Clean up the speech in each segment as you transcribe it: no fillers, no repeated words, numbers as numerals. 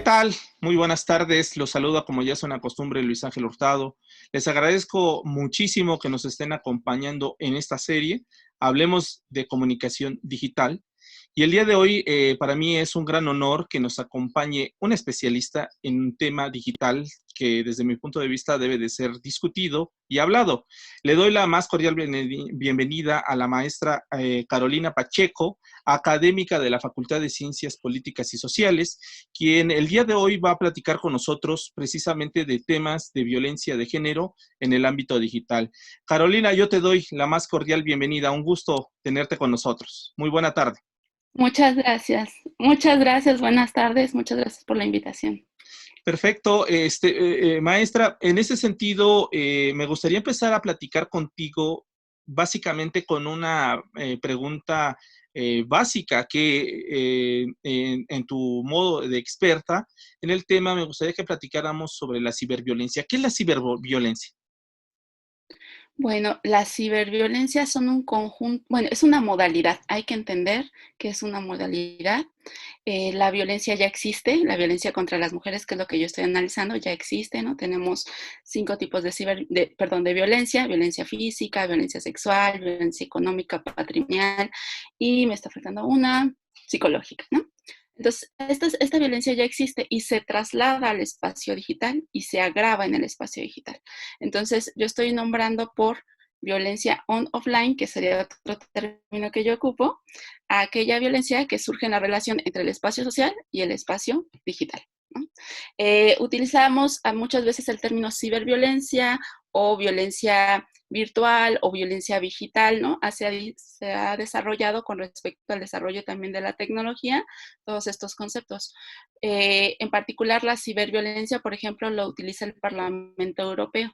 tal? Muy buenas tardes. Los saluda, como ya es una costumbre, Luis Ángel Hurtado. Les agradezco muchísimo que nos estén acompañando en esta serie. Hablemos de comunicación digital. Y el día de hoy, para mí es un gran honor que nos acompañe un especialista en un tema digital que desde mi punto de vista debe de ser discutido y hablado. Le doy la más cordial bienvenida a la maestra Carolina Pacheco, académica de la Facultad de Ciencias Políticas y Sociales, quien el día de hoy va a platicar con nosotros precisamente de temas de violencia de género en el ámbito digital. Carolina, yo te doy la más cordial bienvenida. Un gusto tenerte con nosotros. Muy buena tarde. Muchas gracias, buenas tardes, muchas gracias por la invitación. Perfecto. Maestra, en ese sentido, me gustaría empezar a platicar contigo básicamente con una pregunta básica que en tu modo de experta en el tema me gustaría que platicáramos sobre la ciberviolencia. ¿Qué es la ciberviolencia? Bueno, las ciberviolencias son un conjunto, bueno, es una modalidad, hay que entender que es una modalidad. La violencia ya existe, la violencia contra las mujeres, que es lo que yo estoy analizando, ya existe, ¿no? Tenemos 5 tipos de violencia: violencia física, violencia sexual, violencia económica, patrimonial, y me está faltando una, psicológica, ¿no? Entonces, esta violencia ya existe y se traslada al espacio digital y se agrava en el espacio digital. Entonces, yo estoy nombrando por violencia offline, que sería otro término que yo ocupo, a aquella violencia que surge en la relación entre el espacio social y el espacio digital, ¿no? Utilizamos muchas veces el término ciberviolencia o violencia virtual o violencia digital, ¿no? Se ha desarrollado con respecto al desarrollo también de la tecnología, todos estos conceptos. En particular, la ciberviolencia, por ejemplo, lo utiliza el Parlamento Europeo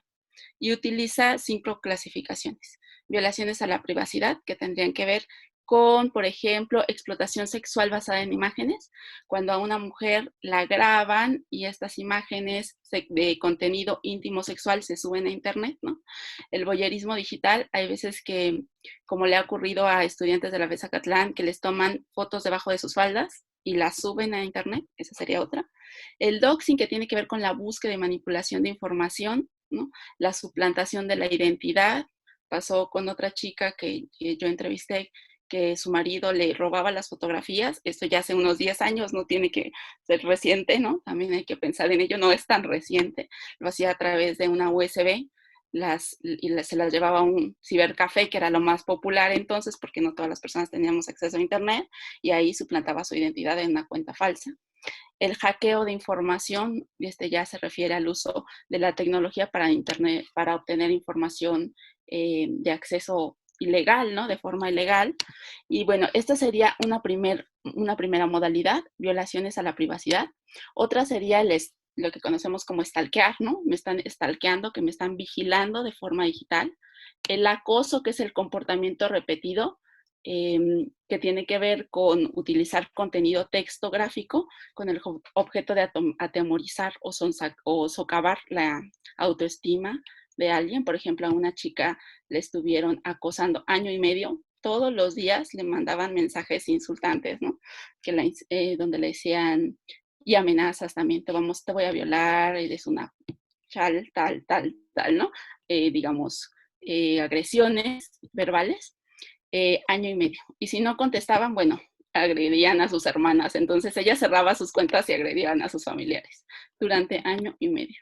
y utiliza 5 clasificaciones. Violaciones a la privacidad, que tendrían que ver con, por ejemplo, explotación sexual basada en imágenes, cuando a una mujer la graban y estas imágenes de contenido íntimo sexual se suben a internet, ¿no? El voyerismo digital, hay veces que, como le ha ocurrido a estudiantes de la FES Acatlán, que les toman fotos debajo de sus faldas y las suben a internet, esa sería otra. El doxing, que tiene que ver con la búsqueda y manipulación de información, ¿no? La suplantación de la identidad. Pasó con otra chica que yo entrevisté, que su marido le robaba las fotografías. Esto ya hace unos 10 años, no tiene que ser reciente, ¿no? También hay que pensar en ello, no es tan reciente. Lo hacía a través de una USB, se las llevaba a un cibercafé, que era lo más popular entonces, porque no todas las personas teníamos acceso a internet, y ahí suplantaba su identidad en una cuenta falsa. El hackeo de información, ya se refiere al uso de la tecnología para internet, para obtener información de acceso ilegal, ¿no? De forma ilegal. Y bueno, esta sería una primera modalidad, violaciones a la privacidad. Otra sería lo que conocemos como stalkear, ¿no? Me están stalkeando, que me están vigilando de forma digital. El acoso, que es el comportamiento repetido, que tiene que ver con utilizar contenido texto gráfico con el objeto de atemorizar o socavar la autoestima de alguien. Por ejemplo, a una chica le estuvieron acosando año y medio, todos los días le mandaban mensajes insultantes, ¿no? Donde le decían, y amenazas también: te voy a violar, eres una tal, ¿no? Digamos, agresiones verbales. Año y medio. Y si no contestaban, bueno, agredían a sus hermanas. Entonces ella cerraba sus cuentas y agredían a sus familiares durante año y medio.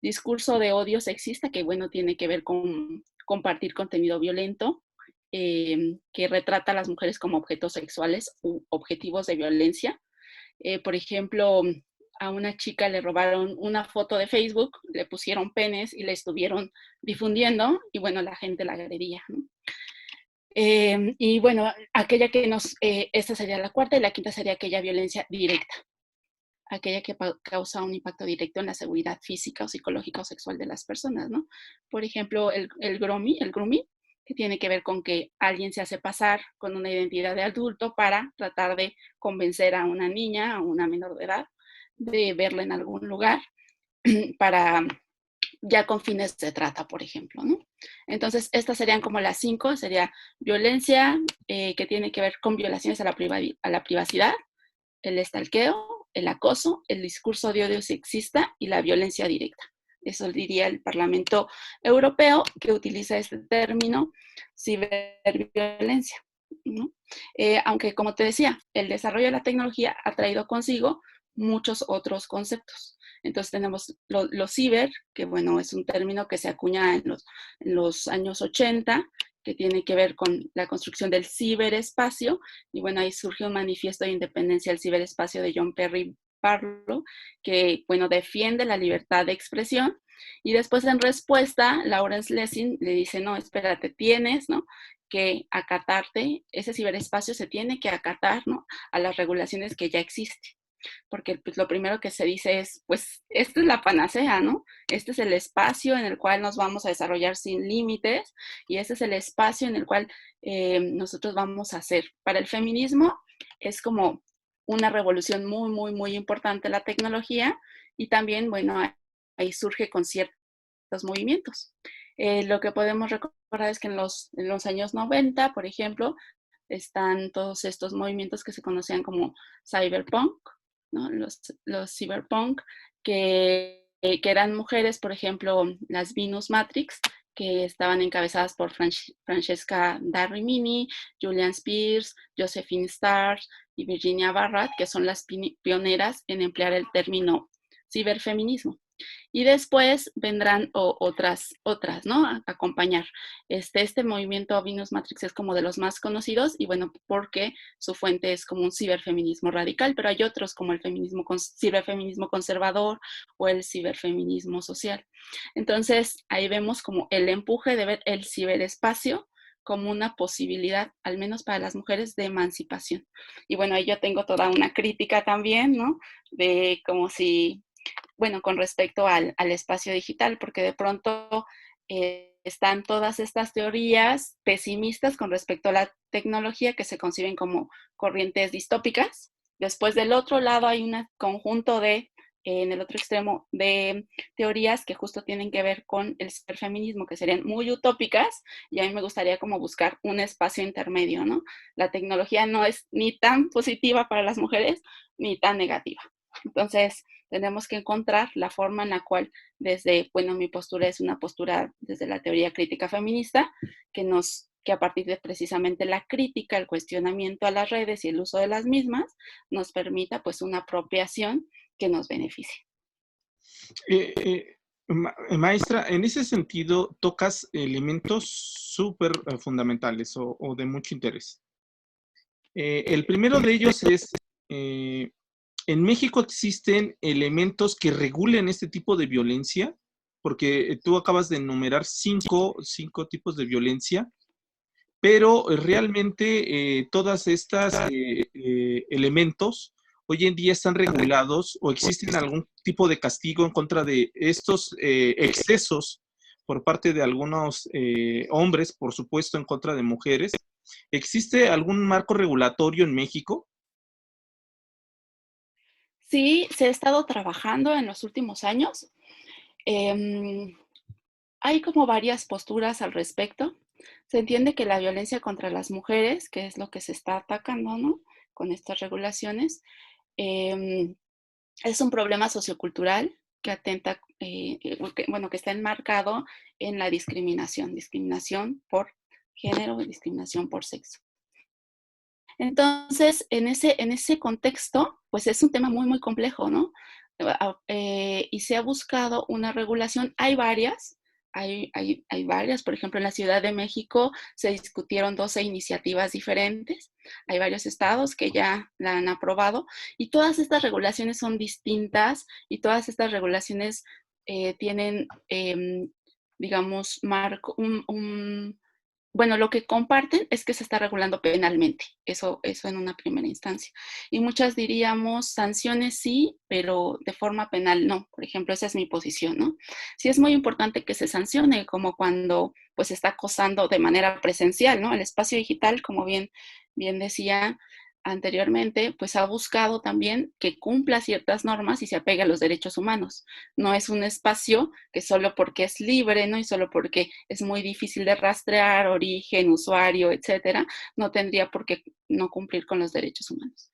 Discurso de odio sexista, que bueno, tiene que ver con compartir contenido violento, que retrata a las mujeres como objetos sexuales u objetivos de violencia. Por ejemplo, a una chica le robaron una foto de Facebook, le pusieron penes y le estuvieron difundiendo, y bueno, la gente la agredía, ¿no? Y bueno, esta sería la cuarta, y la quinta sería aquella violencia directa, aquella que causa un impacto directo en la seguridad física o psicológica o sexual de las personas, ¿no? Por ejemplo, el grooming, que tiene que ver con que alguien se hace pasar con una identidad de adulto para tratar de convencer a una niña, a una menor de edad, de verla en algún lugar para ya con fines de trata, por ejemplo, ¿no? Entonces, estas serían como las 5, sería violencia que tiene que ver con violaciones a la privacidad, el stalkeo, el acoso, el discurso de odio sexista y la violencia directa. Eso diría el Parlamento Europeo, que utiliza este término ciberviolencia, ¿no? Aunque, como te decía, el desarrollo de la tecnología ha traído consigo muchos otros conceptos. Entonces tenemos los ciber, que bueno, es un término que se acuña en los años 80, que tiene que ver con la construcción del ciberespacio, y bueno, ahí surge un manifiesto de independencia del ciberespacio de John Perry Barlow, que bueno, defiende la libertad de expresión, y después en respuesta, Lawrence Lessig le dice, no, espérate, tienes, ¿no?, que acatarte, ese ciberespacio se tiene que acatar, ¿no?, a las regulaciones que ya existen, porque pues, lo primero que se dice es, pues, esta es la panacea, ¿no? Este es el espacio en el cual nos vamos a desarrollar sin límites y este es el espacio en el cual nosotros vamos a hacer. Para el feminismo es como una revolución muy, muy, muy importante la tecnología y también, bueno, ahí surge con ciertos movimientos. Lo que podemos recordar es que en los años 90, por ejemplo, están todos estos movimientos que se conocían como cyberpunk, ¿no? Los cyberpunk, que eran mujeres, por ejemplo, las Venus Matrix, que estaban encabezadas por Francesca da Rimini, Julian Spears, Josephine Starr y Virginia Barrat, que son las pioneras en emplear el término ciberfeminismo. Y después vendrán otras, ¿no?, a acompañar. Este movimiento Venus Matrix es como de los más conocidos y bueno, porque su fuente es como un ciberfeminismo radical, pero hay otros como el ciberfeminismo conservador o el ciberfeminismo social. Entonces, ahí vemos como el empuje de ver el ciberespacio como una posibilidad, al menos para las mujeres, de emancipación. Y bueno, ahí yo tengo toda una crítica también, ¿no?, de como si, bueno, con respecto al espacio digital, porque de pronto están todas estas teorías pesimistas con respecto a la tecnología que se conciben como corrientes distópicas. Después del otro lado hay un conjunto en el otro extremo, de teorías que justo tienen que ver con el ciberfeminismo, que serían muy utópicas, y a mí me gustaría como buscar un espacio intermedio, ¿no? La tecnología no es ni tan positiva para las mujeres, ni tan negativa. Entonces, tenemos que encontrar la forma en la cual bueno, mi postura es una postura desde la teoría crítica feminista, que a partir de precisamente la crítica, el cuestionamiento a las redes y el uso de las mismas, nos permita pues una apropiación que nos beneficie. Maestra, en ese sentido tocas elementos súper fundamentales o de mucho interés. El primero de ellos es, ¿en México existen elementos que regulen este tipo de violencia? Porque tú acabas de enumerar cinco tipos de violencia, pero realmente todas estas elementos hoy en día están regulados o existen algún tipo de castigo en contra de estos excesos por parte de algunos hombres, por supuesto, en contra de mujeres. ¿Existe algún marco regulatorio en México? Sí, se ha estado trabajando en los últimos años. Hay como varias posturas al respecto. Se entiende que la violencia contra las mujeres, que es lo que se está atacando, ¿no?, con estas regulaciones, es un problema sociocultural que atenta, que está enmarcado en la discriminación por género y discriminación por sexo. Entonces, en ese contexto, pues es un tema muy, muy complejo, ¿no? Y se ha buscado una regulación, hay varias, hay varias, por ejemplo, en la Ciudad de México se discutieron 12 iniciativas diferentes, hay varios estados que ya la han aprobado y todas estas regulaciones son distintas y todas estas regulaciones tienen, digamos, bueno, lo que comparten es que se está regulando penalmente, eso en una primera instancia. Y muchas diríamos, sanciones sí, pero de forma penal no. Por ejemplo, esa es mi posición, ¿no? Sí es muy importante que se sancione, como cuando pues se está acosando de manera presencial, ¿no? El espacio digital, como bien decía anteriormente, pues ha buscado también que cumpla ciertas normas y se apegue a los derechos humanos. No es un espacio que solo porque es libre, ¿no?, y solo porque es muy difícil de rastrear, origen, usuario, etcétera, no tendría por qué no cumplir con los derechos humanos.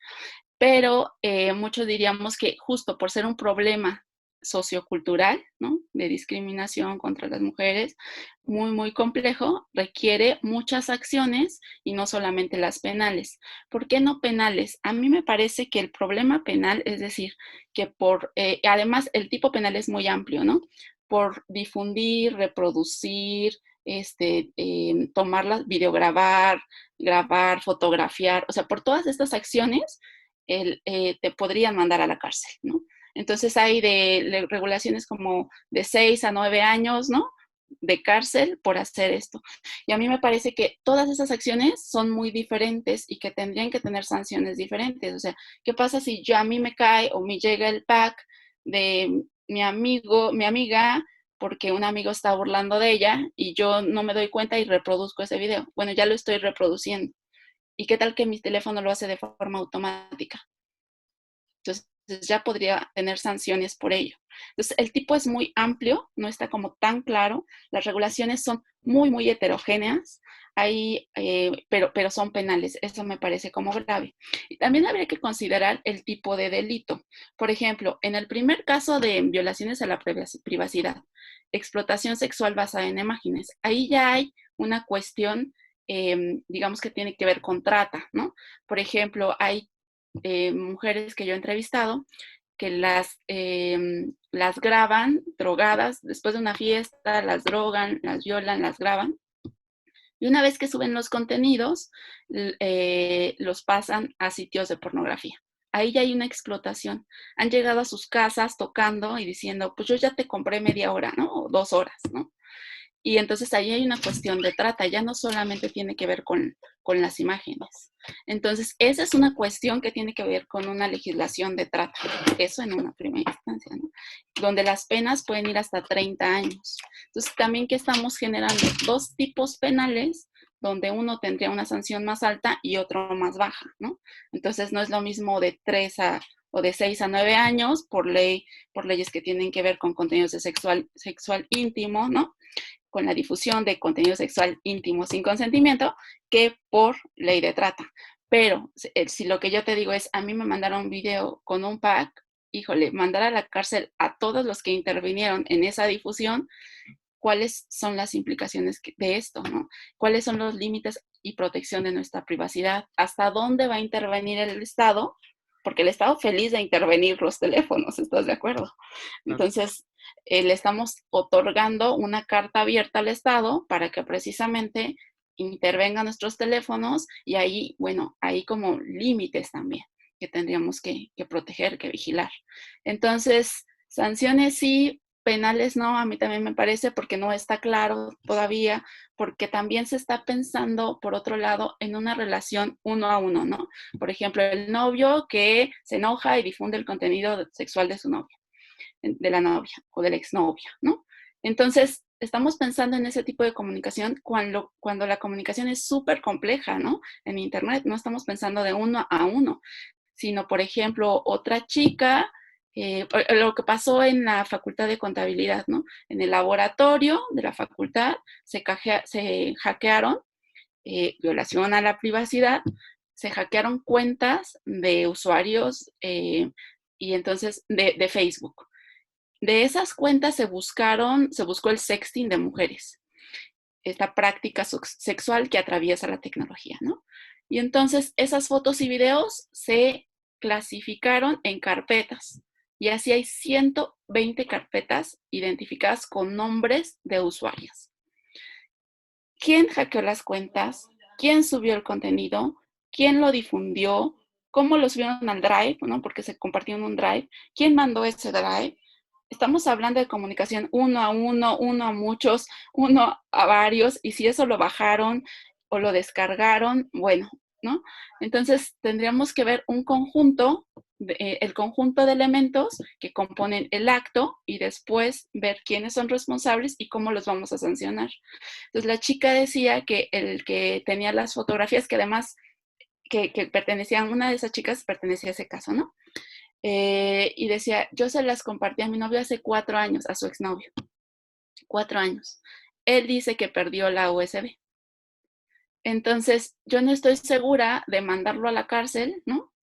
pero muchos diríamos que justo por ser un problema sociocultural, ¿no? De discriminación contra las mujeres, muy, muy complejo, requiere muchas acciones y no solamente las penales. ¿Por qué no penales? A mí me parece que el problema penal, es decir, que además el tipo penal es muy amplio, ¿no? Por difundir, reproducir, tomarlas, videograbar, grabar, fotografiar, o sea, por todas estas acciones te podrían mandar a la cárcel, ¿no? Entonces hay de regulaciones como de 6 a 9 años, ¿no? De cárcel por hacer esto. Y a mí me parece que todas esas acciones son muy diferentes y que tendrían que tener sanciones diferentes. O sea, ¿qué pasa si yo a mí me cae o me llega el pack de mi amigo, mi amiga, porque un amigo está burlando de ella y yo no me doy cuenta y reproduzco ese video? Bueno, ya lo estoy reproduciendo. ¿Y qué tal que mi teléfono lo hace de forma automática? Entonces ya podría tener sanciones por ello. Entonces el tipo es muy amplio, no está como tan claro, las regulaciones son muy, muy heterogéneas, pero son penales, eso me parece como grave. Y también habría que considerar el tipo de delito. Por ejemplo, en el primer caso de violaciones a la privacidad, explotación sexual basada en imágenes, ahí ya hay una cuestión, digamos que tiene que ver con trata, ¿no? Por ejemplo, hay mujeres que yo he entrevistado que las graban drogadas después de una fiesta, las drogan, las violan, las graban. Y una vez que suben los contenidos, los pasan a sitios de pornografía. Ahí ya hay una explotación. Han llegado a sus casas tocando y diciendo, pues yo ya te compré media hora, ¿no? O 2 horas, ¿no? Y entonces ahí hay una cuestión de trata, ya no solamente tiene que ver con las imágenes. Entonces, esa es una cuestión que tiene que ver con una legislación de trata, eso en una primera instancia, ¿no? Donde las penas pueden ir hasta 30 años. Entonces, también que estamos generando dos tipos penales, donde uno tendría una sanción más alta y otro más baja, ¿no? Entonces, no es lo mismo de 3 o de 6 a 9 años por leyes que tienen que ver con contenidos de sexual íntimo, ¿no? Con la difusión de contenido sexual íntimo sin consentimiento que por ley de trata. Pero si lo que yo te digo es, a mí me mandaron un video con un pack, híjole, mandar a la cárcel a todos los que intervinieron en esa difusión, ¿cuáles son las implicaciones de esto, no? ¿Cuáles son los límites y protección de nuestra privacidad? ¿Hasta dónde va a intervenir el Estado? Porque el Estado feliz de intervenir los teléfonos, ¿estás de acuerdo? Entonces, le estamos otorgando una carta abierta al Estado para que precisamente intervenga nuestros teléfonos y ahí, bueno, hay como límites también que tendríamos que proteger, que vigilar. Entonces, sanciones sí, penales no, a mí también me parece, porque no está claro todavía, porque también se está pensando, por otro lado, en una relación uno a uno, ¿no? Por ejemplo, el novio que se enoja y difunde el contenido sexual de su novia, de la novia o de la exnovia, ¿no? Entonces, estamos pensando en ese tipo de comunicación cuando la comunicación es súper compleja, ¿no? En Internet no estamos pensando de uno a uno, sino, por ejemplo, otra chica, lo que pasó en la Facultad de Contabilidad, ¿no? En el laboratorio de la facultad se hackearon, violación a la privacidad, se hackearon cuentas de usuarios y entonces de Facebook. De esas cuentas se buscó el sexting de mujeres, esta práctica sexual que atraviesa la tecnología, ¿no? Y entonces esas fotos y videos se clasificaron en carpetas. Y así hay 120 carpetas identificadas con nombres de usuarios. ¿Quién hackeó las cuentas? ¿Quién subió el contenido? ¿Quién lo difundió? ¿Cómo lo subieron al Drive? ¿No? Porque se compartió en un Drive. ¿Quién mandó ese Drive? Estamos hablando de comunicación uno a uno, uno a muchos, uno a varios, y si eso lo bajaron o lo descargaron, bueno, ¿no? Entonces tendríamos que ver un conjunto, el conjunto de elementos que componen el acto y después ver quiénes son responsables y cómo los vamos a sancionar. Entonces la chica decía que el que tenía las fotografías, que además que pertenecían, una de esas chicas pertenecía a ese caso, ¿no? Y decía, yo se las compartí a mi novio hace 4 años, a su exnovio, 4 años. Él dice que perdió la USB. Entonces, yo no estoy segura de mandarlo a la cárcel, ¿no?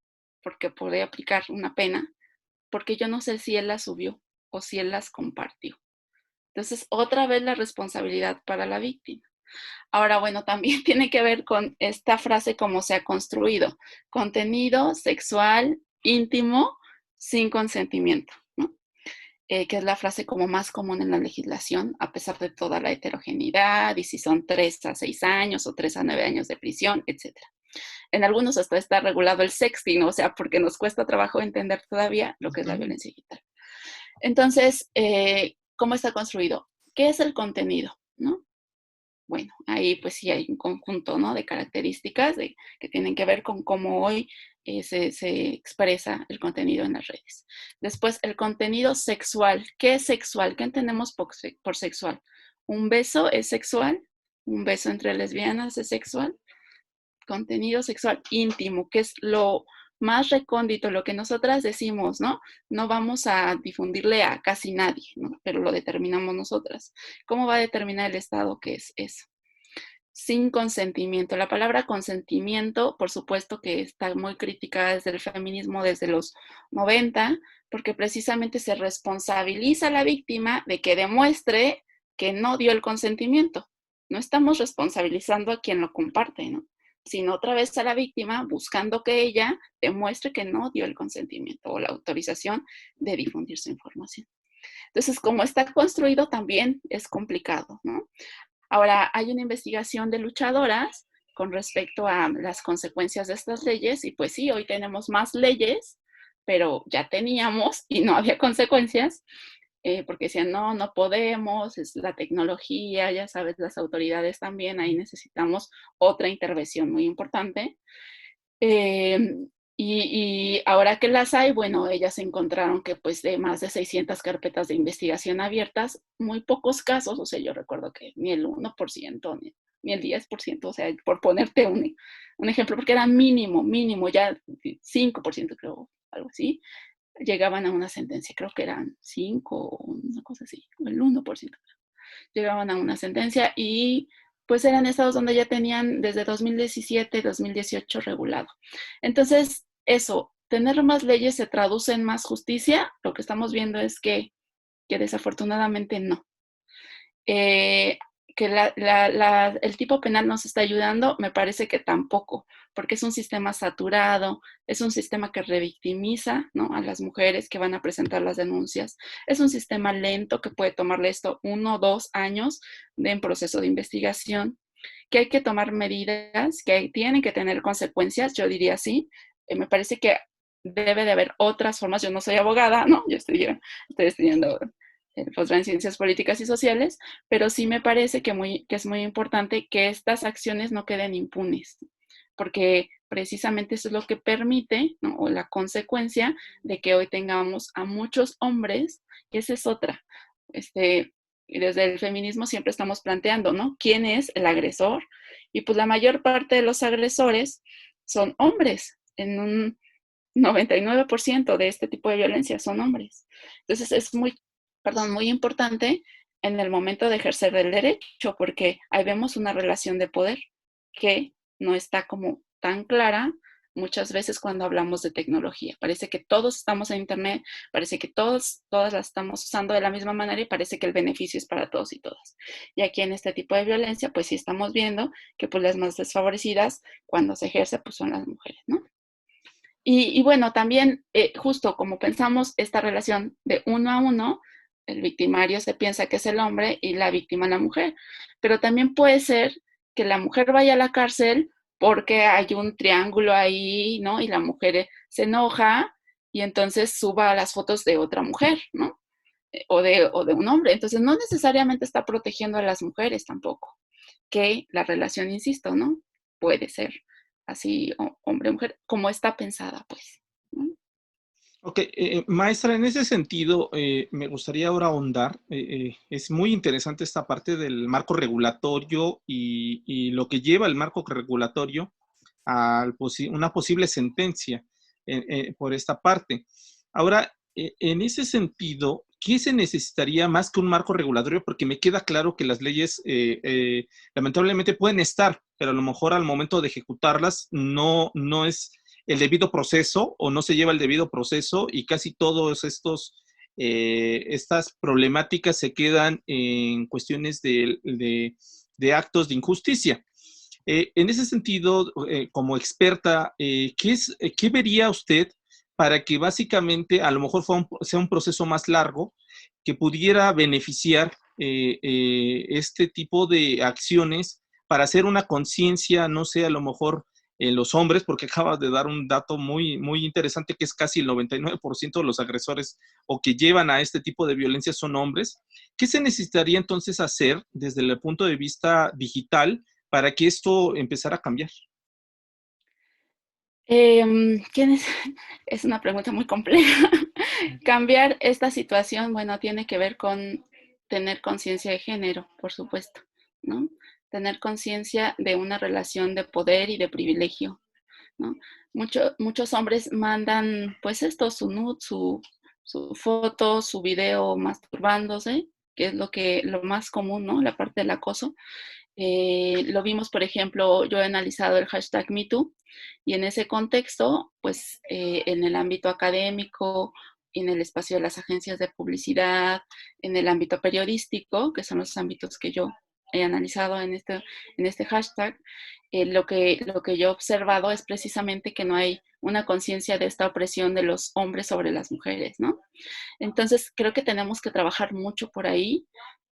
porque podría aplicar una pena, porque yo no sé si él las subió o si él las compartió. Entonces, otra vez la responsabilidad para la víctima. Ahora, bueno, también tiene que ver con esta frase cómo se ha construido. Contenido sexual íntimo sin consentimiento, ¿no? Que es la frase como más común en la legislación, a pesar de toda la heterogeneidad, y si son 3 a 6 años o 3 a 9 años de prisión, etcétera. En algunos hasta está regulado el sexting, o sea, porque nos cuesta trabajo entender todavía lo que es la violencia digital. Entonces, ¿cómo está construido? ¿Qué es el contenido? ¿No? Bueno, ahí pues sí hay un conjunto, ¿no?, de características que tienen que ver con cómo hoy se expresa el contenido en las redes. Después, el contenido sexual. ¿Qué es sexual? ¿Qué entendemos por sexual? ¿Un beso es sexual? ¿Un beso entre lesbianas es sexual? Contenido sexual íntimo, que es lo más recóndito, lo que nosotras decimos, ¿no? No vamos a difundirle a casi nadie, ¿no? Pero lo determinamos nosotras. ¿Cómo va a determinar el Estado qué es eso? Sin consentimiento. La palabra consentimiento, por supuesto que está muy criticada desde el feminismo desde los 90, porque precisamente se responsabiliza a la víctima de que demuestre que no dio el consentimiento. No estamos responsabilizando a quien lo comparte, ¿no?, sino otra vez a la víctima buscando que ella demuestre que no dio el consentimiento o la autorización de difundir su información. Entonces, como está construido, también es complicado, ¿no? Ahora, hay una investigación de luchadoras con respecto a las consecuencias de estas leyes y pues sí, hoy tenemos más leyes, pero ya teníamos y no había consecuencias, porque decían, no, no podemos, es la tecnología, ya sabes, las autoridades también, ahí necesitamos otra intervención muy importante. Eh, y ahora que las hay, bueno, ellas encontraron que pues de más de 600 carpetas de investigación abiertas, muy pocos casos, o sea, yo recuerdo que ni el 1%, ni el 10%, o sea, por ponerte un ejemplo, porque era mínimo, ya 5% creo, algo así, llegaban a una sentencia, creo que eran 5 o una cosa así, o el 1%, llegaban a una sentencia y pues eran estados donde ya tenían desde 2017, 2018 regulado. Entonces, eso, tener más leyes se traduce en más justicia. Lo que estamos viendo es que desafortunadamente no. Que el tipo penal nos está ayudando, me parece que tampoco, porque es un sistema saturado, es un sistema que revictimiza, ¿no?, a las mujeres que van a presentar las denuncias, es un sistema lento que puede tomarle esto 1 o 2 años en proceso de investigación, que hay que tomar medidas, que tienen que tener consecuencias, yo diría así. Me parece que debe de haber otras formas, yo no soy abogada, ¿no?, yo estoy estudiando posgrado en Ciencias Políticas y Sociales, pero sí me parece que es muy importante que estas acciones no queden impunes, porque precisamente eso es lo que permite, ¿no?, o la consecuencia de que hoy tengamos a muchos hombres, y esa es otra. Y desde el feminismo siempre estamos planteando, ¿no?, ¿quién es el agresor? Y pues la mayor parte de los agresores son hombres, en un 99% de este tipo de violencia son hombres. Entonces es muy importante en el momento de ejercer el derecho, porque ahí vemos una relación de poder que no está como tan clara muchas veces cuando hablamos de tecnología. Parece que todos estamos en Internet, parece que todas la estamos usando de la misma manera y parece que el beneficio es para todos y todas. Y aquí en este tipo de violencia, pues sí estamos viendo que pues las más desfavorecidas cuando se ejerce, pues son las mujeres, ¿no? Y bueno, también justo como pensamos esta relación de 1 a 1, el victimario se piensa que es el hombre y la víctima la mujer, pero también puede ser que la mujer vaya a la cárcel porque hay un triángulo ahí, ¿no? Y la mujer se enoja y entonces suba las fotos de otra mujer, ¿no? O de un hombre. Entonces no necesariamente está protegiendo a las mujeres tampoco, que la relación, insisto, ¿no?, puede ser así, hombre-mujer, como está pensada, pues, ¿no? Ok, maestra, en ese sentido, me gustaría ahora ahondar. Es muy interesante esta parte del marco regulatorio y lo que lleva el marco regulatorio a una posible sentencia por esta parte. Ahora, en ese sentido, ¿qué se necesitaría más que un marco regulatorio? Porque me queda claro que las leyes lamentablemente pueden estar, pero a lo mejor al momento de ejecutarlas no es el debido proceso o no se lleva el debido proceso y casi todos estas problemáticas se quedan en cuestiones de actos de injusticia. En ese sentido, como experta, ¿qué vería usted para que básicamente a lo mejor sea un proceso más largo que pudiera beneficiar este tipo de acciones para hacer una conciencia, no sé, a lo mejor en los hombres, porque acabas de dar un dato muy, muy interesante que es casi el 99% de los agresores o que llevan a este tipo de violencia son hombres? ¿Qué se necesitaría entonces hacer desde el punto de vista digital para que esto empezara a cambiar? ¿Quién es? Es una pregunta muy compleja. Cambiar esta situación, bueno, tiene que ver con tener conciencia de género, por supuesto, ¿no? Tener conciencia de una relación de poder y de privilegio, ¿no? Muchos hombres mandan, pues esto, su nude, su foto, su video masturbándose, que es lo más común, ¿no? La parte del acoso. Lo vimos, por ejemplo, yo he analizado el hashtag MeToo y en ese contexto, pues en el ámbito académico, en el espacio de las agencias de publicidad, en el ámbito periodístico, que son los ámbitos que yo he analizado en este hashtag, lo que yo he observado es precisamente que no hay una conciencia de esta opresión de los hombres sobre las mujeres, ¿no? Entonces, creo que tenemos que trabajar mucho por ahí,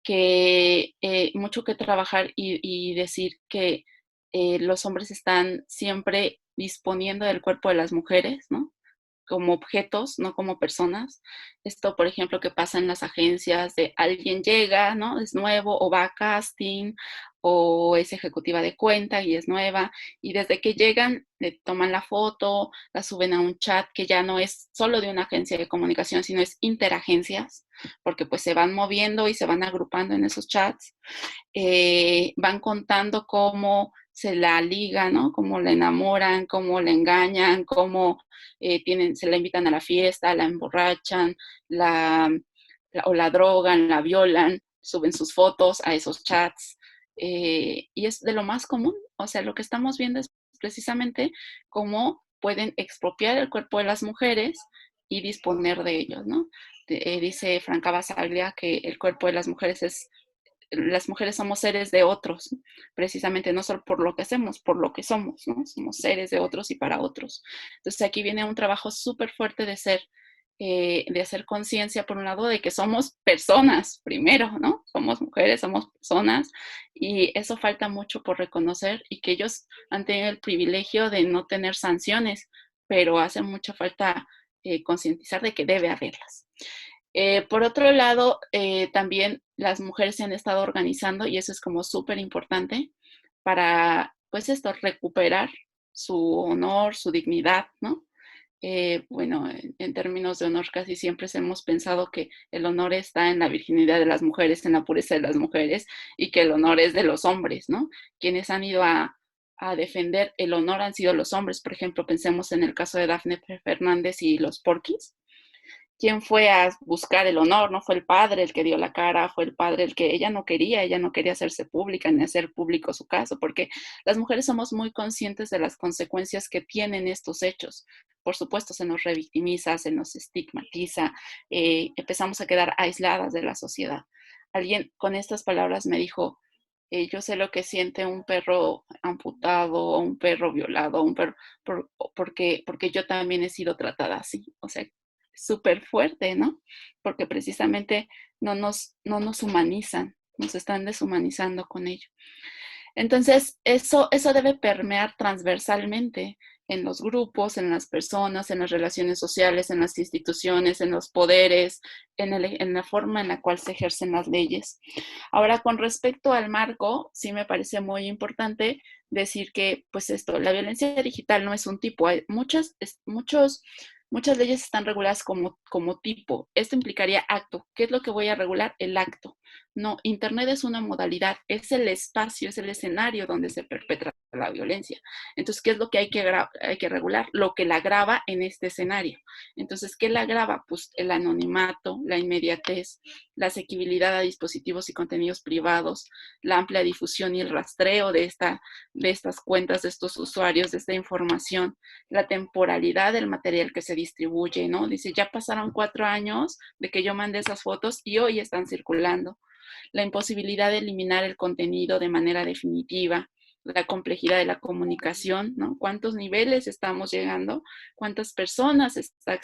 que mucho que trabajar y decir que los hombres están siempre disponiendo del cuerpo de las mujeres, ¿no? Como objetos, no como personas. Esto, por ejemplo, que pasa en las agencias de alguien llega, ¿no? Es nuevo o va a casting o es ejecutiva de cuenta y es nueva y desde que llegan le toman la foto, la suben a un chat que ya no es solo de una agencia de comunicación, sino es interagencias, porque pues se van moviendo y se van agrupando en esos chats, van contando cómo se la ligan, ¿no? Cómo la enamoran, cómo la engañan, cómo se la invitan a la fiesta, la emborrachan, o la drogan, la violan, suben sus fotos a esos chats. Y es de lo más común. O sea, lo que estamos viendo es precisamente cómo pueden expropiar el cuerpo de las mujeres y disponer de ellos, ¿no? Dice Franca Basaglia que el cuerpo de las mujeres somos seres de otros, precisamente no solo por lo que hacemos, por lo que somos, ¿no? Somos seres de otros y para otros. Entonces aquí viene un trabajo súper fuerte de hacer conciencia, por un lado, de que somos personas primero, ¿no? Somos mujeres, somos personas, y eso falta mucho por reconocer y que ellos han tenido el privilegio de no tener sanciones, pero hace mucha falta concientizar de que debe haberlas. Por otro lado, también las mujeres se han estado organizando y eso es como súper importante para, pues esto, recuperar su honor, su dignidad, ¿no? Bueno, en términos de honor casi siempre hemos pensado que el honor está en la virginidad de las mujeres, en la pureza de las mujeres y que el honor es de los hombres, ¿no? Quienes han ido a defender el honor han sido los hombres. Por ejemplo, pensemos en el caso de Dafne Fernández y los Porquis. ¿Quién fue a buscar el honor? No fue el padre el que dio la cara, fue el padre el que ella no quería hacerse pública ni hacer público su caso, porque las mujeres somos muy conscientes de las consecuencias que tienen estos hechos. Por supuesto, se nos revictimiza, se nos estigmatiza, empezamos a quedar aisladas de la sociedad. Alguien con estas palabras me dijo, yo sé lo que siente un perro amputado o un perro violado, porque yo también he sido tratada así. O sea, súper fuerte, ¿no? Porque precisamente no nos humanizan, nos están deshumanizando con ello. Entonces, eso debe permear transversalmente en los grupos, en las personas, en las relaciones sociales, en las instituciones, en los poderes, en la forma en la cual se ejercen las leyes. Ahora, con respecto al marco, sí me parece muy importante decir que, pues esto, la violencia digital no es un tipo. Hay muchas leyes están reguladas como tipo. Esto implicaría acto. ¿Qué es lo que voy a regular? El acto. No, Internet es una modalidad, es el espacio, es el escenario donde se perpetra la violencia. Entonces, ¿qué es lo que hay que regular? Lo que la grava en este escenario. Entonces, ¿qué la grava? Pues el anonimato, la inmediatez, la asequibilidad a dispositivos y contenidos privados, la amplia difusión y el rastreo de estas cuentas, de estos usuarios, de esta información, la temporalidad del material que se distribuye, ¿no? Dice, ya pasaron 4 años de que yo mandé esas fotos y hoy están circulando. La imposibilidad de eliminar el contenido de manera definitiva, la complejidad de la comunicación, ¿no? ¿Cuántos niveles estamos llegando? ¿Cuántas personas están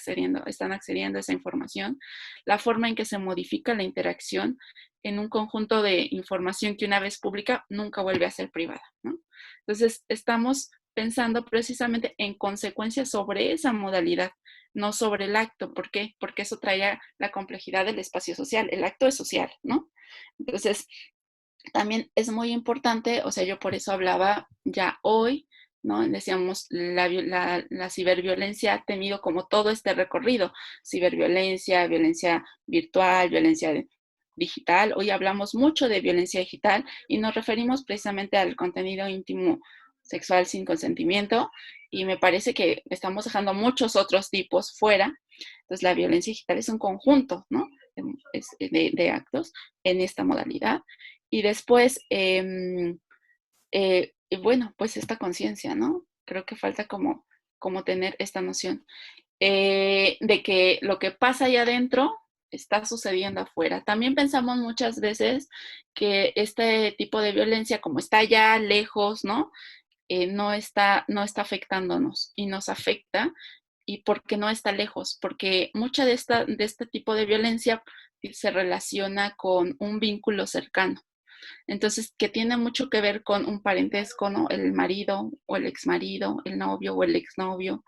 accediendo a esa información? La forma en que se modifica la interacción en un conjunto de información que una vez pública nunca vuelve a ser privada, ¿no? Entonces, estamos pensando precisamente en consecuencias sobre esa modalidad, no sobre el acto. ¿Por qué? Porque eso trae la complejidad del espacio social. El acto es social, ¿no? Entonces, también es muy importante, o sea, yo por eso hablaba ya hoy, ¿no? Decíamos, la ciberviolencia ha tenido como todo este recorrido, ciberviolencia, violencia virtual, violencia digital. Hoy hablamos mucho de violencia digital y nos referimos precisamente al contenido íntimo sexual sin consentimiento, y me parece que estamos dejando muchos otros tipos fuera. Entonces, la violencia digital es un conjunto, ¿no? De actos en esta modalidad. Y después, bueno, pues esta conciencia, ¿no? Creo que falta como tener esta noción de que lo que pasa allá adentro está sucediendo afuera. También pensamos muchas veces que este tipo de violencia, como está allá lejos, ¿no? No está afectándonos, y nos afecta. ¿Y por qué no está lejos? Porque mucha de este tipo de violencia se relaciona con un vínculo cercano. Entonces, que tiene mucho que ver con un parentesco, ¿no? El marido o el exmarido, el novio o el exnovio,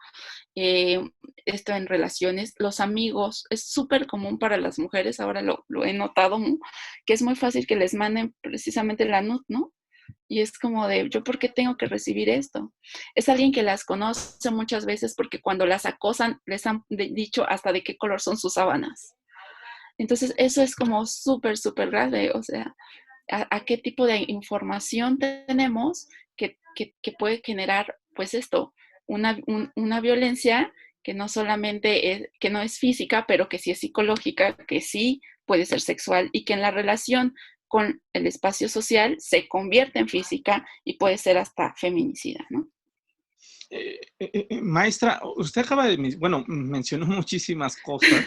eh, esto en relaciones, los amigos, es súper común para las mujeres, ahora lo he notado, ¿no? Que es muy fácil que les manden precisamente la NUT, ¿no? Y es como de, ¿yo por qué tengo que recibir esto? Es alguien que las conoce muchas veces, porque cuando las acosan les han dicho hasta de qué color son sus sábanas. Entonces, eso es como súper, súper grave. O sea, a qué tipo de información tenemos que puede generar, pues esto, una violencia que no solamente que no es física, pero que sí es psicológica, que sí puede ser sexual, y que en la relación con el espacio social se convierte en física y puede ser hasta feminicida, ¿no? Maestra, usted acaba de, bueno, mencionó muchísimas cosas,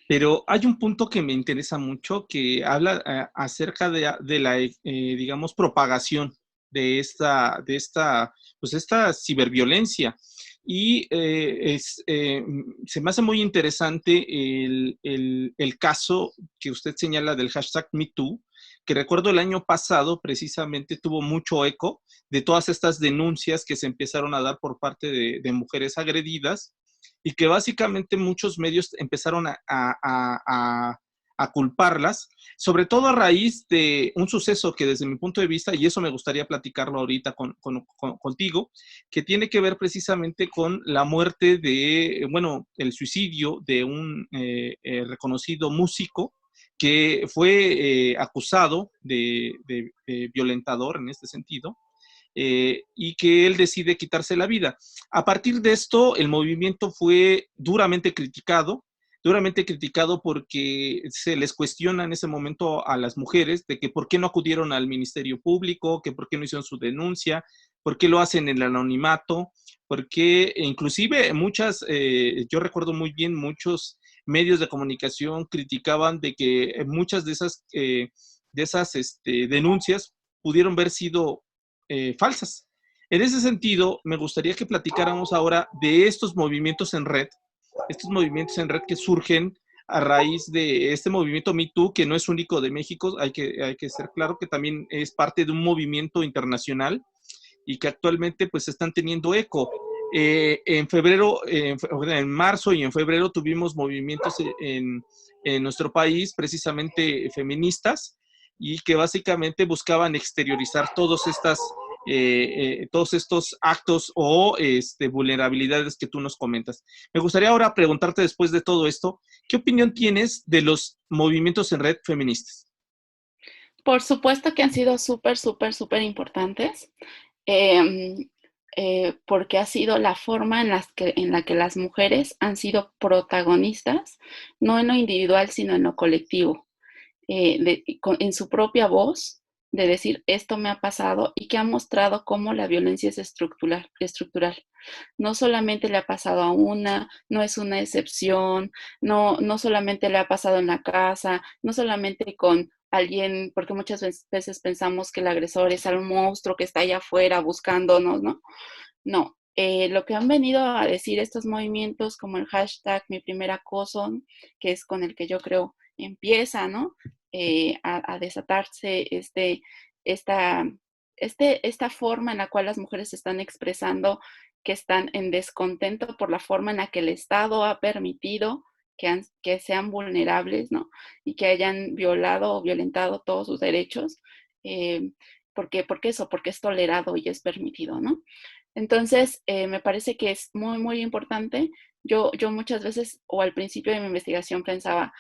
pero hay un punto que me interesa mucho que habla acerca de la, digamos, propagación pues esta ciberviolencia. Y se me hace muy interesante el caso que usted señala del hashtag MeToo, que recuerdo el año pasado precisamente tuvo mucho eco de todas estas denuncias que se empezaron a dar por parte de mujeres agredidas, y que básicamente muchos medios empezaron a culparlas, sobre todo a raíz de un suceso que desde mi punto de vista, y eso me gustaría platicarlo ahorita contigo, que tiene que ver precisamente con la muerte bueno, el suicidio de un reconocido músico que fue acusado de violentador en este sentido, y que él decide quitarse la vida. A partir de esto, el movimiento fue duramente criticado porque se les cuestiona en ese momento a las mujeres de que por qué no acudieron al Ministerio Público, que por qué no hicieron su denuncia, por qué lo hacen en el anonimato, porque inclusive yo recuerdo muy bien, muchos medios de comunicación criticaban de que muchas de esas denuncias pudieron haber sido falsas. En ese sentido, me gustaría que platicáramos ahora de estos movimientos en red que surgen a raíz de este movimiento Me Too, que no es único de México, hay que ser claro que también es parte de un movimiento internacional y que actualmente pues están teniendo eco. En marzo y en febrero tuvimos movimientos en nuestro país precisamente feministas, y que básicamente buscaban exteriorizar todos estos actos o vulnerabilidades que tú nos comentas. Me gustaría ahora preguntarte, después de todo esto, ¿qué opinión tienes de los movimientos en red feministas? Por supuesto que han sido súper, súper, súper importantes. em, porque ha sido la forma en la que las mujeres han sido protagonistas, no en lo individual, sino en lo colectivo, en su propia voz, de decir, esto me ha pasado, y que ha mostrado cómo la violencia es estructural. No solamente le ha pasado a una, no es una excepción, no solamente le ha pasado en la casa, no solamente con alguien, porque muchas veces pensamos que el agresor es un monstruo que está allá afuera buscándonos, ¿no? No, lo que han venido a decir estos movimientos como el hashtag Mi Primer Acoso, que es con el que yo creo empieza, ¿no? A desatarse esta, esta forma en la cual las mujeres se están expresando que están en descontento por la forma en la que el Estado ha permitido que sean vulnerables, ¿no? Y que hayan violado o violentado todos sus derechos. Porque eso, porque es tolerado y es permitido, ¿no? Entonces, me parece que es muy, muy importante. Yo muchas veces, o al principio de mi investigación pensaba,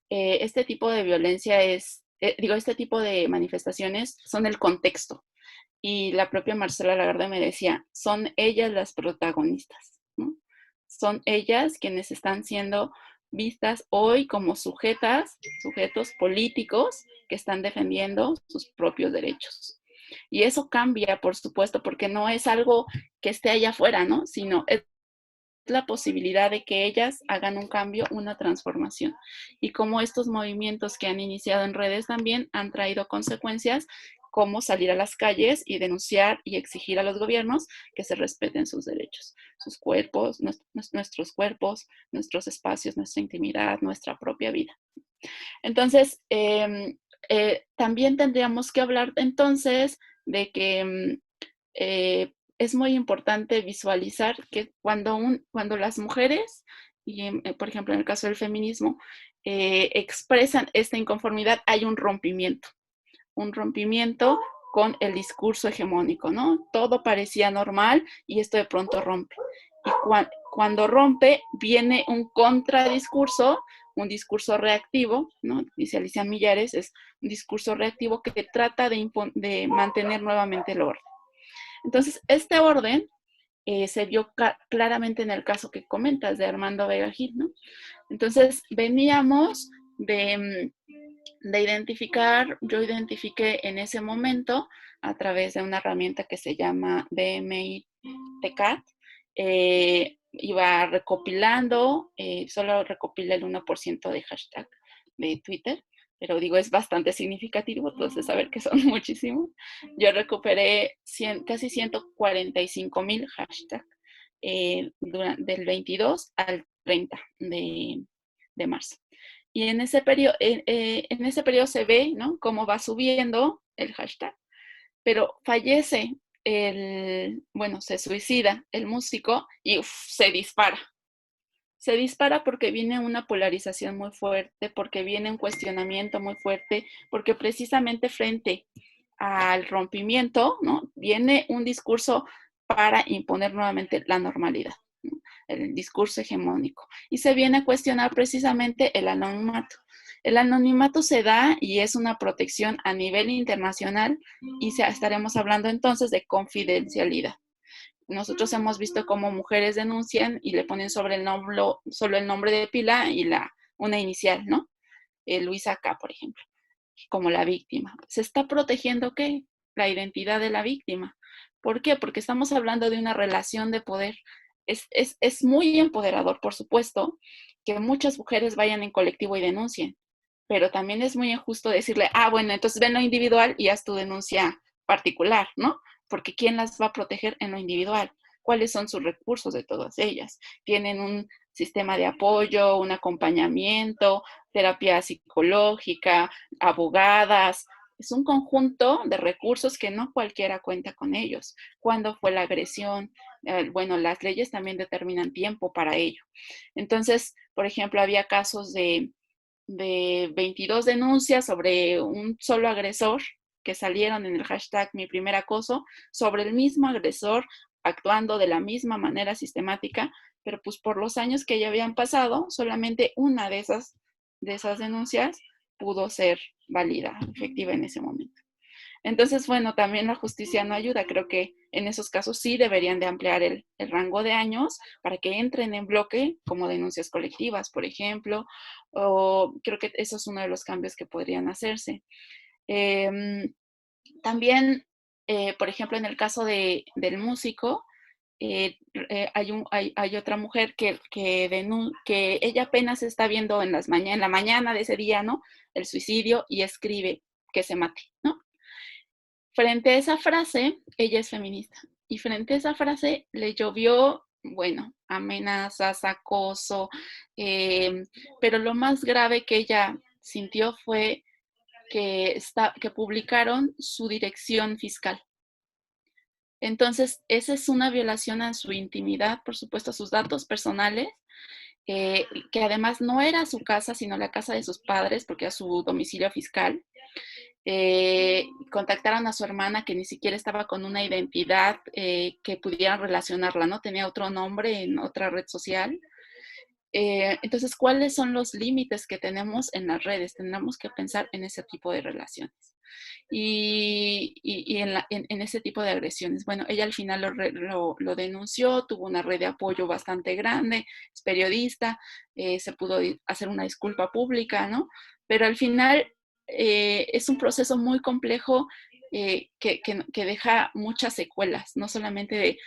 este tipo de violencia este tipo de manifestaciones son el contexto. Y la propia Marcela Lagarde me decía, son ellas las protagonistas, ¿no? Son ellas quienes están siendo vistas hoy como sujetos políticos que están defendiendo sus propios derechos. Y eso cambia, por supuesto, porque no es algo que esté allá afuera, ¿no? Sino es la posibilidad de que ellas hagan un cambio, una transformación. Y como estos movimientos que han iniciado en redes también han traído consecuencias como salir a las calles y denunciar y exigir a los gobiernos que se respeten sus derechos, sus cuerpos, nuestros espacios, nuestra intimidad, nuestra propia vida. Entonces, también tendríamos que hablar entonces de que es muy importante visualizar que cuando las mujeres, y por ejemplo en el caso del feminismo, expresan esta inconformidad, hay un rompimiento con el discurso hegemónico, ¿no? Todo parecía normal y esto de pronto rompe. Y cuando rompe, viene un contradiscurso, un discurso reactivo, ¿no? Dice Alicia Millares, es un discurso reactivo que trata de mantener nuevamente el orden. Entonces, este orden se vio claramente en el caso que comentas de Armando Vega Gil, ¿no? Entonces, veníamos de identificar, yo identifiqué en ese momento a través de una herramienta que se llama DMI-TCAT, iba recopilando, solo recopila el 1% de hashtag de Twitter, pero digo, es bastante significativo, entonces saber que son muchísimos. Yo recuperé casi 145,000 hashtags del 22 al 30 de marzo. Y en ese periodo se ve, ¿no?, cómo va subiendo el hashtag, pero fallece se suicida el músico y se dispara. Se dispara porque viene una polarización muy fuerte, porque viene un cuestionamiento muy fuerte, porque precisamente frente al rompimiento, ¿no?, viene un discurso para imponer nuevamente la normalidad, ¿no?, el discurso hegemónico. Y se viene a cuestionar precisamente el anonimato. El anonimato se da y es una protección a nivel internacional y estaremos hablando entonces de confidencialidad. Nosotros hemos visto cómo mujeres denuncian y le ponen sobre el nombre, solo el nombre de pila y una inicial, ¿no? Luisa K, por ejemplo, como la víctima. ¿Se está protegiendo qué? La identidad de la víctima. ¿Por qué? Porque estamos hablando de una relación de poder. Es muy empoderador, por supuesto, que muchas mujeres vayan en colectivo y denuncien, pero también es muy injusto decirle, bueno, entonces ven lo individual y haz tu denuncia particular, ¿no? Porque ¿quién las va a proteger en lo individual? ¿Cuáles son sus recursos de todas ellas? ¿Tienen un sistema de apoyo, un acompañamiento, terapia psicológica, abogadas? Es un conjunto de recursos que no cualquiera cuenta con ellos. ¿Cuándo fue la agresión? Las leyes también determinan tiempo para ello. Entonces, por ejemplo, había casos de 22 denuncias sobre un solo agresor que salieron en el hashtag Mi Primer Acoso, sobre el mismo agresor actuando de la misma manera sistemática, pero pues por los años que ya habían pasado, solamente una de esas denuncias pudo ser válida, efectiva en ese momento. Entonces, bueno, también la justicia no ayuda. Creo que en esos casos sí deberían de ampliar el rango de años para que entren en bloque como denuncias colectivas, por ejemplo, o creo que eso es uno de los cambios que podrían hacerse. Em, También, por ejemplo, en el caso del músico, hay otra mujer que ella apenas está viendo en la mañana de ese día, ¿no? El suicidio y escribe que se mate, ¿no? Frente a esa frase, ella es feminista. Y frente a esa frase le llovió, bueno, amenazas, acoso, pero lo más grave que ella sintió fue que publicaron su dirección fiscal. Entonces, esa es una violación a su intimidad, por supuesto, a sus datos personales, que además no era su casa, sino la casa de sus padres, porque era su domicilio fiscal. Contactaron a su hermana que ni siquiera estaba con una identidad que pudieran relacionarla, ¿no? Tenía otro nombre en otra red social. Entonces, ¿cuáles son los límites que tenemos en las redes? Tenemos que pensar en ese tipo de relaciones y en ese tipo de agresiones. Bueno, ella al final lo denunció, tuvo una red de apoyo bastante grande, es periodista, se pudo hacer una disculpa pública, ¿no? Pero al final es un proceso muy complejo que deja muchas secuelas, no solamente de,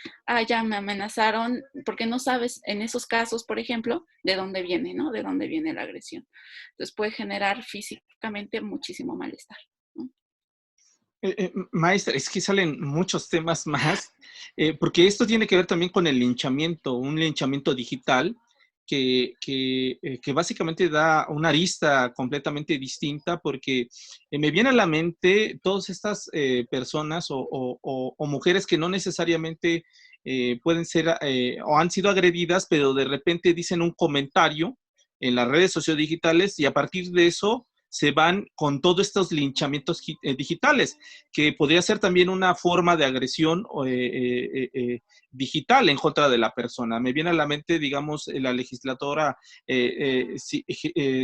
ya me amenazaron, porque no sabes en esos casos, por ejemplo, de dónde viene, ¿no? De dónde viene la agresión. Entonces puede generar físicamente muchísimo malestar, ¿no? Maestra, es que salen muchos temas más, porque esto tiene que ver también con el linchamiento, un linchamiento digital que básicamente da una arista completamente distinta, porque me viene a la mente todas estas personas o mujeres que no necesariamente pueden ser o han sido agredidas, pero de repente dicen un comentario en las redes sociodigitales y a partir de eso se van con todos estos linchamientos digitales, que podría ser también una forma de agresión digital en contra de la persona. Me viene a la mente, digamos, la legisladora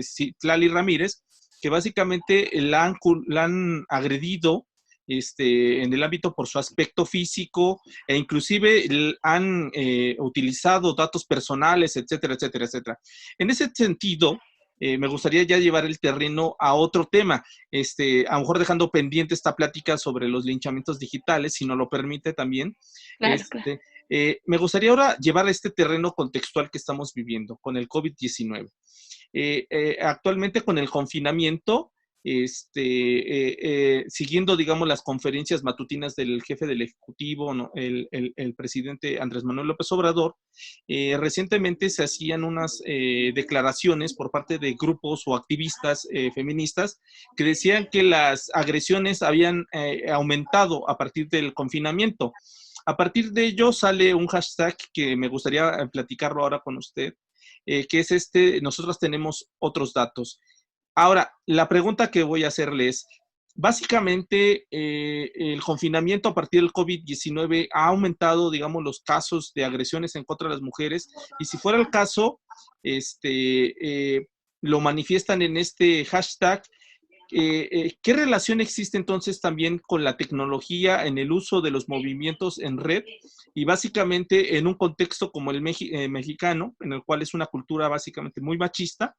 Citlali Ramírez, que básicamente la han agredido en el ámbito por su aspecto físico e inclusive han utilizado datos personales, etcétera, etcétera, etcétera. En ese sentido, me gustaría ya llevar el terreno a otro tema, a lo mejor dejando pendiente esta plática sobre los linchamientos digitales, si nos lo permite también. Claro, claro. Me gustaría ahora llevar a este terreno contextual que estamos viviendo con el COVID-19. Actualmente con el confinamiento, siguiendo, digamos, las conferencias matutinas del jefe del Ejecutivo, ¿no? el presidente Andrés Manuel López Obrador, recientemente se hacían unas declaraciones por parte de grupos o activistas feministas que decían que las agresiones habían aumentado a partir del confinamiento. A partir de ello sale un hashtag que me gustaría platicarlo ahora con usted, que es nosotros tenemos otros datos. Ahora, la pregunta que voy a hacerle es, básicamente, el confinamiento a partir del COVID-19 ha aumentado, digamos, los casos de agresiones en contra de las mujeres, y si fuera el caso, lo manifiestan en este hashtag. ¿Qué relación existe entonces también con la tecnología en el uso de los movimientos en red y básicamente en un contexto como el mexicano, en el cual es una cultura básicamente muy machista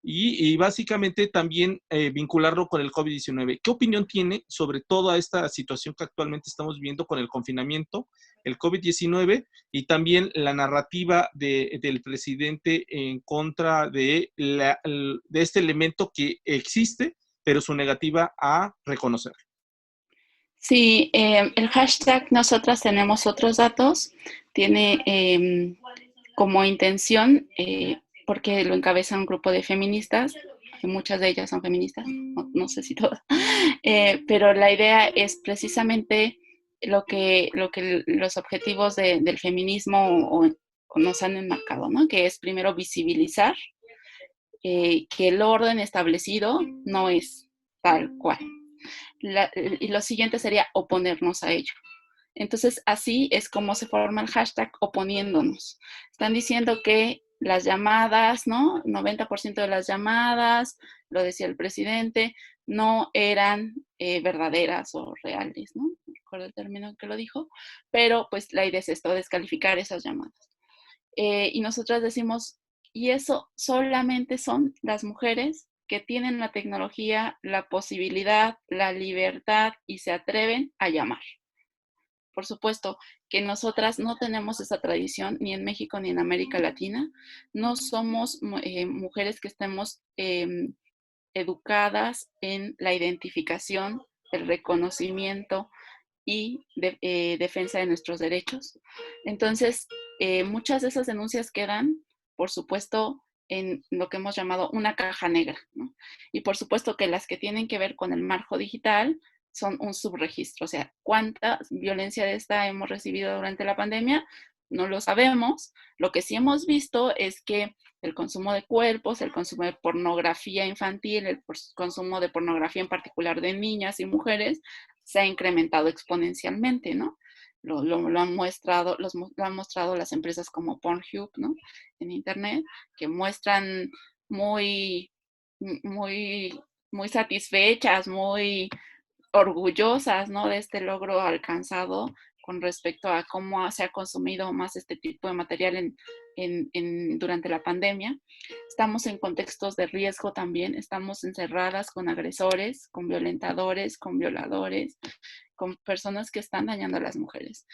y básicamente también vincularlo con el COVID-19? ¿Qué opinión tiene sobre toda esta situación que actualmente estamos viviendo con el confinamiento, el COVID-19 y también la narrativa del presidente en contra de este elemento que existe, pero su negativa a reconocer? Sí, el hashtag Nosotras tenemos otros datos tiene como intención, porque lo encabeza un grupo de feministas, muchas de ellas son feministas, no sé si todas, pero la idea es precisamente lo que los objetivos del feminismo o nos han enmarcado, ¿no? Que es primero visibilizar que el orden establecido no es tal cual. Y lo siguiente sería oponernos a ello. Entonces, así es como se forma el hashtag oponiéndonos. Están diciendo que las llamadas, ¿no? 90% de las llamadas, lo decía el presidente, no eran verdaderas o reales, ¿no? No recuerdo el término en que lo dijo, pero pues la idea es esto, descalificar esas llamadas. Y nosotras decimos, y eso solamente son las mujeres que tienen la tecnología, la posibilidad, la libertad y se atreven a llamar. Por supuesto que nosotras no tenemos esa tradición ni en México ni en América Latina. No somos mujeres que estemos educadas en la identificación, el reconocimiento y defensa de nuestros derechos. Entonces, muchas de esas denuncias quedan, por supuesto, en lo que hemos llamado una caja negra, ¿no? Y por supuesto que las que tienen que ver con el marco digital son un subregistro, o sea, cuánta violencia de esta hemos recibido durante la pandemia, no lo sabemos. Lo que sí hemos visto es que el consumo de cuerpos, el consumo de pornografía infantil, el consumo de pornografía en particular de niñas y mujeres, se ha incrementado exponencialmente, ¿no? Lo han mostrado, lo han mostrado las empresas como Pornhub, ¿no? En Internet, que muestran muy, muy, muy satisfechas, muy orgullosas, ¿no? De este logro alcanzado con respecto a cómo se ha consumido más este tipo de material durante la pandemia. Estamos en contextos de riesgo también, estamos encerradas con agresores, con violentadores, con violadores, con personas que están dañando a las mujeres.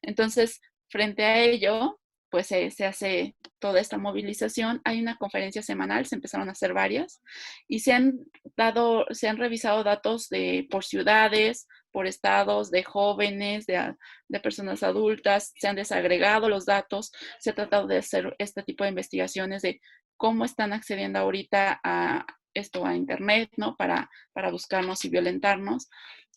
Entonces, frente a ello, pues se hace toda esta movilización. Hay una conferencia semanal, se empezaron a hacer varias, y se han revisado datos por ciudades, por estados, de jóvenes, de personas adultas, se han desagregado los datos, se ha tratado de hacer este tipo de investigaciones de cómo están accediendo ahorita a esto, a Internet, ¿no? Para buscarnos y violentarnos.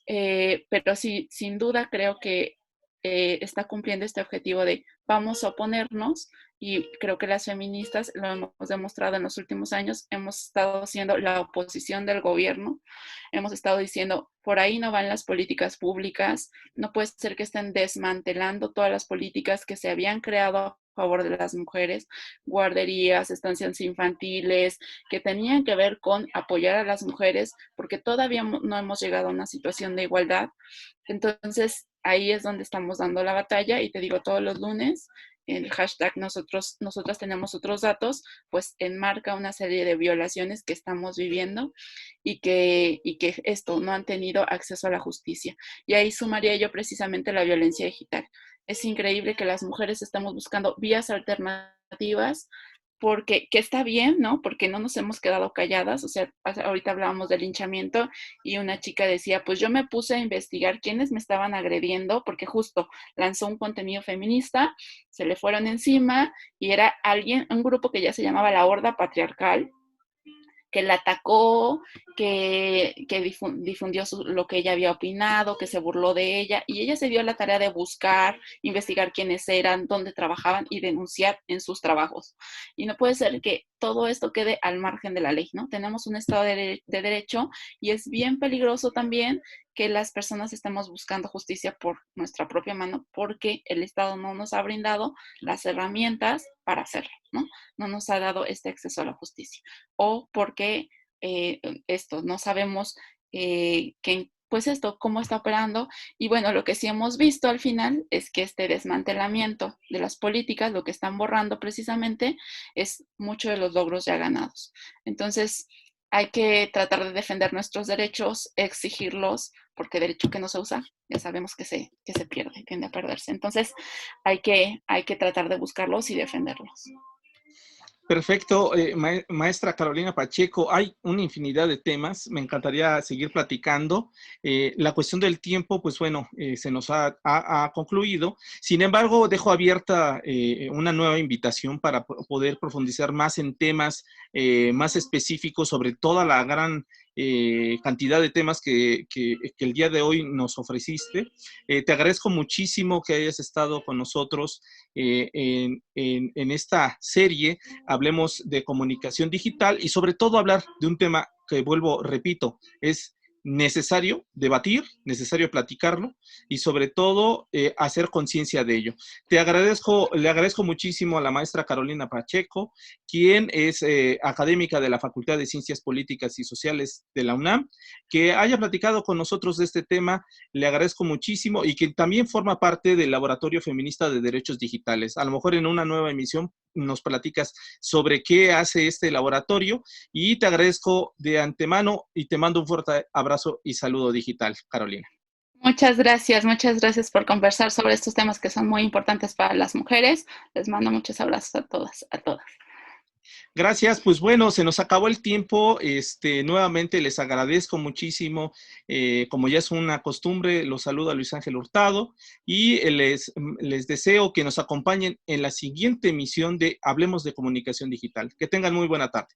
Pero sí, sin duda creo que está cumpliendo este objetivo de vamos a oponernos, y creo que las feministas lo hemos demostrado en los últimos años, hemos estado siendo la oposición del gobierno, hemos estado diciendo, por ahí no van las políticas públicas, no puede ser que estén desmantelando todas las políticas que se habían creado a favor de las mujeres, guarderías, estancias infantiles, que tenían que ver con apoyar a las mujeres, porque todavía no hemos llegado a una situación de igualdad. Entonces, ahí es donde estamos dando la batalla, y te digo, todos los lunes, el hashtag nosotras tenemos otros datos, pues enmarca una serie de violaciones que estamos viviendo y que esto no han tenido acceso a la justicia. Y ahí sumaría yo precisamente la violencia digital. Es increíble que las mujeres estamos buscando vías alternativas, porque que está bien, ¿no? Porque no nos hemos quedado calladas. O sea, ahorita hablábamos del linchamiento y una chica decía, pues yo me puse a investigar quiénes me estaban agrediendo, porque justo lanzó un contenido feminista, se le fueron encima y era alguien, un grupo que ya se llamaba la Horda Patriarcal, que la atacó, que difundió lo que ella había opinado, que se burló de ella, y ella se dio la tarea de buscar, investigar quiénes eran, dónde trabajaban y denunciar en sus trabajos. Y no puede ser que todo esto quede al margen de la ley, ¿no? Tenemos un Estado de Derecho, y es bien peligroso también que las personas estemos buscando justicia por nuestra propia mano, porque el Estado no nos ha brindado las herramientas para hacerlo, ¿no? No nos ha dado este acceso a la justicia, o porque no sabemos pues esto, cómo está operando. Y bueno, lo que sí hemos visto al final es que este desmantelamiento de las políticas, lo que están borrando precisamente es mucho de los logros ya ganados. Entonces, hay que tratar de defender nuestros derechos, exigirlos, porque derecho que no se usa, ya sabemos que se pierde, tiende a perderse. Entonces, hay que tratar de buscarlos y defenderlos. Perfecto, maestra Carolina Pacheco, hay una infinidad de temas, me encantaría seguir platicando. La cuestión del tiempo, pues bueno, se nos ha concluido. Sin embargo, dejo abierta una nueva invitación para poder profundizar más en temas más específicos sobre toda la gran cantidad de temas que el día de hoy nos ofreciste. Te agradezco muchísimo que hayas estado con nosotros en esta serie. Hablemos de comunicación digital y sobre todo hablar de un tema que, vuelvo, repito, es necesario debatir, necesario platicarlo y sobre todo hacer conciencia de ello. Le agradezco muchísimo a la maestra Carolina Pacheco, quien es académica de la Facultad de Ciencias Políticas y Sociales de la UNAM, que haya platicado con nosotros de este tema. Le agradezco muchísimo y que también forma parte del Laboratorio Feminista de Derechos Digitales. A lo mejor en una nueva emisión nos platicas sobre qué hace este laboratorio y te agradezco de antemano y te mando un fuerte abrazo y saludo digital, Carolina. Muchas gracias por conversar sobre estos temas que son muy importantes para las mujeres. Les mando muchos abrazos a todas, a todas. Gracias, pues bueno, se nos acabó el tiempo. Nuevamente les agradezco muchísimo. Como ya es una costumbre, los saluda Luis Ángel Hurtado y les deseo que nos acompañen en la siguiente emisión de Hablemos de Comunicación Digital. Que tengan muy buena tarde.